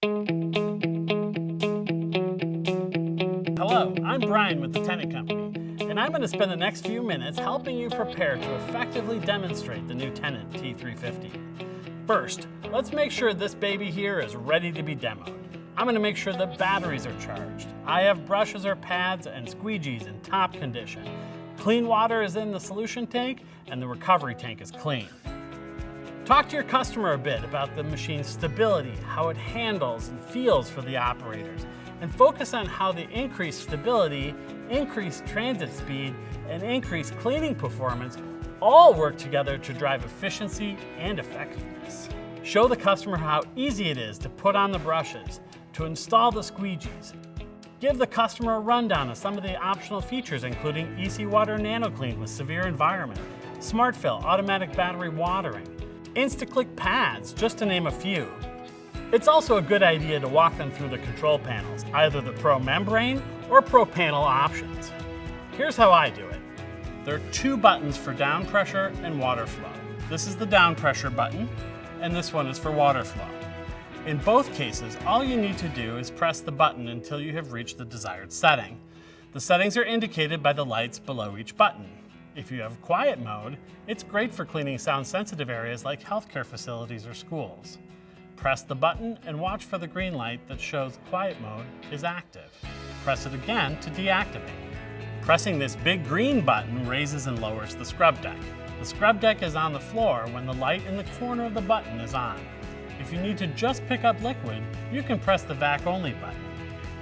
Hello, I'm Brian with the Tennant Company, and I'm going to spend the next few minutes helping you prepare to effectively demonstrate the new Tennant T350. First, let's make sure this baby here is ready to be demoed. I'm going to make sure the batteries are charged. I have brushes or pads and squeegees in top condition. Clean water is in the solution tank, and the recovery tank is clean. Talk to your customer a bit about the machine's stability, how it handles and feels for the operators, and focus on how the increased stability, increased transit speed, and increased cleaning performance all work together to drive efficiency and effectiveness. Show the customer how easy it is to put on the brushes, to install the squeegees. Give the customer a rundown of some of the optional features, including EC Water NanoClean with severe environment, Smart Fill automatic battery watering, Insta-Click pads, just to name a few. It's also a good idea to walk them through the control panels, either the Pro Membrane or Pro Panel options. Here's how I do it. There are two buttons for down pressure and water flow. This is the down pressure button, and this one is for water flow. In both cases, all you need to do is press the button until you have reached the desired setting. The settings are indicated by the lights below each button. If you have quiet mode, it's great for cleaning sound-sensitive areas like healthcare facilities or schools. Press the button and watch for the green light that shows quiet mode is active. Press it again to deactivate. Pressing this big green button raises and lowers the scrub deck. The scrub deck is on the floor when the light in the corner of the button is on. If you need to just pick up liquid, you can press the vac only button.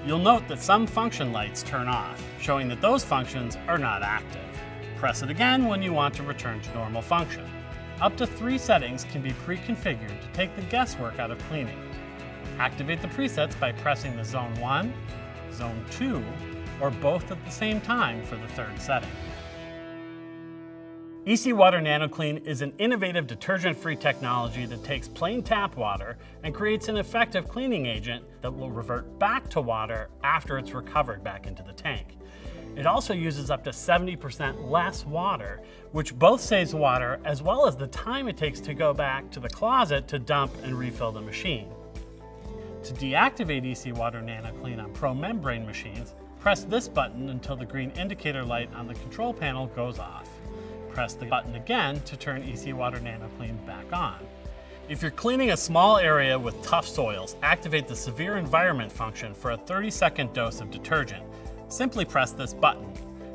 You'll note that some function lights turn off, showing that those functions are not active. Press it again when you want to return to normal function. Up to 3 settings can be pre-configured to take the guesswork out of cleaning. Activate the presets by pressing the Zone 1, Zone 2, or both at the same time for the 3rd setting. EC Water NanoClean is an innovative detergent-free technology that takes plain tap water and creates an effective cleaning agent that will revert back to water after it's recovered back into the tank. It also uses up to 70% less water, which both saves water as well as the time it takes to go back to the closet to dump and refill the machine. To deactivate EC Water NanoClean on Pro Membrane machines, press this button until the green indicator light on the control panel goes off. Press the button again to turn EC Water NanoClean back on. If you're cleaning a small area with tough soils, activate the Severe Environment function for a 30-second dose of detergent. Simply press this button.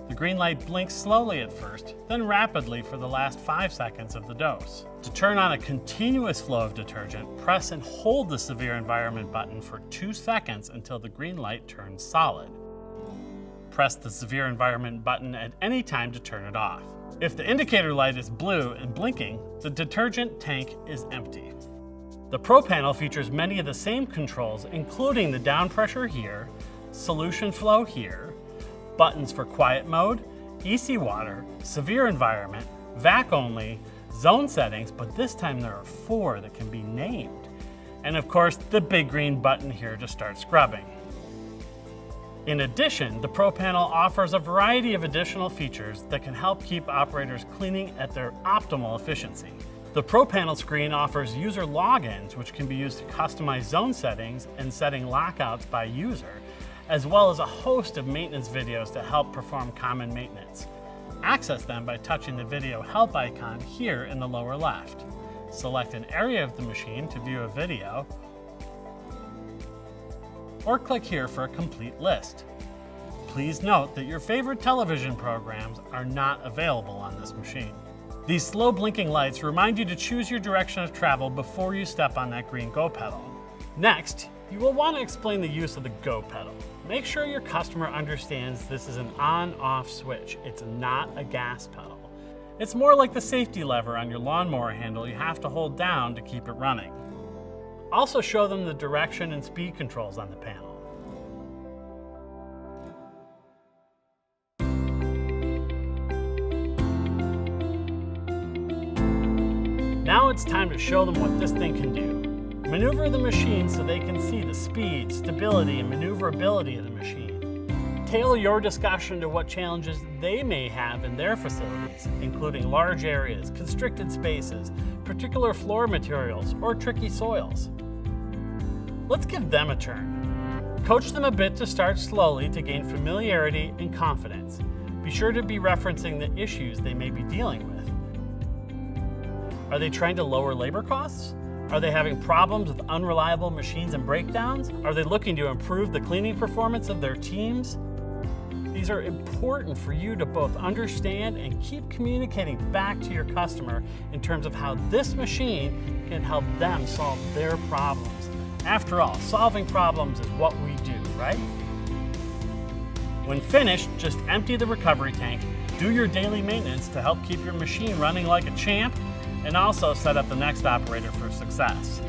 The green light blinks slowly at first, then rapidly for the last 5 seconds of the dose. To turn on a continuous flow of detergent, press and hold the Severe Environment button for 2 seconds until the green light turns solid. Press the Severe Environment button at any time to turn it off. If the indicator light is blue and blinking, the detergent tank is empty. The Pro Panel features many of the same controls, including the down pressure here, solution flow here, buttons for quiet mode, EC Water, severe environment, vac only, zone settings, but this time there are 4 that can be named. And of course, the big green button here to start scrubbing. In addition, the Pro Panel offers a variety of additional features that can help keep operators cleaning at their optimal efficiency. The Pro Panel screen offers user logins, which can be used to customize zone settings and setting lockouts by user, as well as a host of maintenance videos to help perform common maintenance. Access them by touching the video help icon here in the lower left. Select an area of the machine to view a video, or click here for a complete list. Please note that your favorite television programs are not available on this machine. These slow blinking lights remind you to choose your direction of travel before you step on that green go pedal. Next, you will want to explain the use of the go pedal. Make sure your customer understands this is an on-off switch. It's not a gas pedal. It's more like the safety lever on your lawnmower handle you have to hold down to keep it running. Also show them the direction and speed controls on the panel. Now it's time to show them what this thing can do. Maneuver the machine so they can see the speed, stability, and maneuverability of the machine. Tailor your discussion to what challenges they may have in their facilities, including large areas, constricted spaces, particular floor materials, or tricky soils. let's give them a turn. Coach them a bit to start slowly to gain familiarity and confidence. Be sure to be referencing the issues they may be dealing with. Are they trying to lower labor costs? Are they having problems with unreliable machines and breakdowns? Are they looking to improve the cleaning performance of their teams? These are important for you to both understand and keep communicating back to your customer in terms of how this machine can help them solve their problems. After all, solving problems is what we do, right? When finished, just empty the recovery tank, do your daily maintenance to help keep your machine running like a champ, and also set up the next operator for success.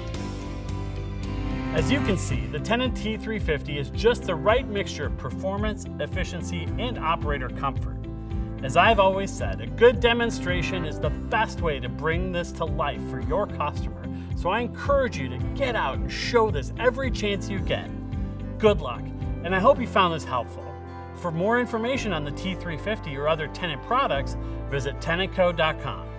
As you can see, the Tennant T350 is just the right mixture of performance, efficiency, and operator comfort. As I've always said, a good demonstration is the best way to bring this to life for your customer, so I encourage you to get out and show this every chance you get. Good luck, and I hope you found this helpful. For more information on the T350 or other Tennant products, visit tennantco.com.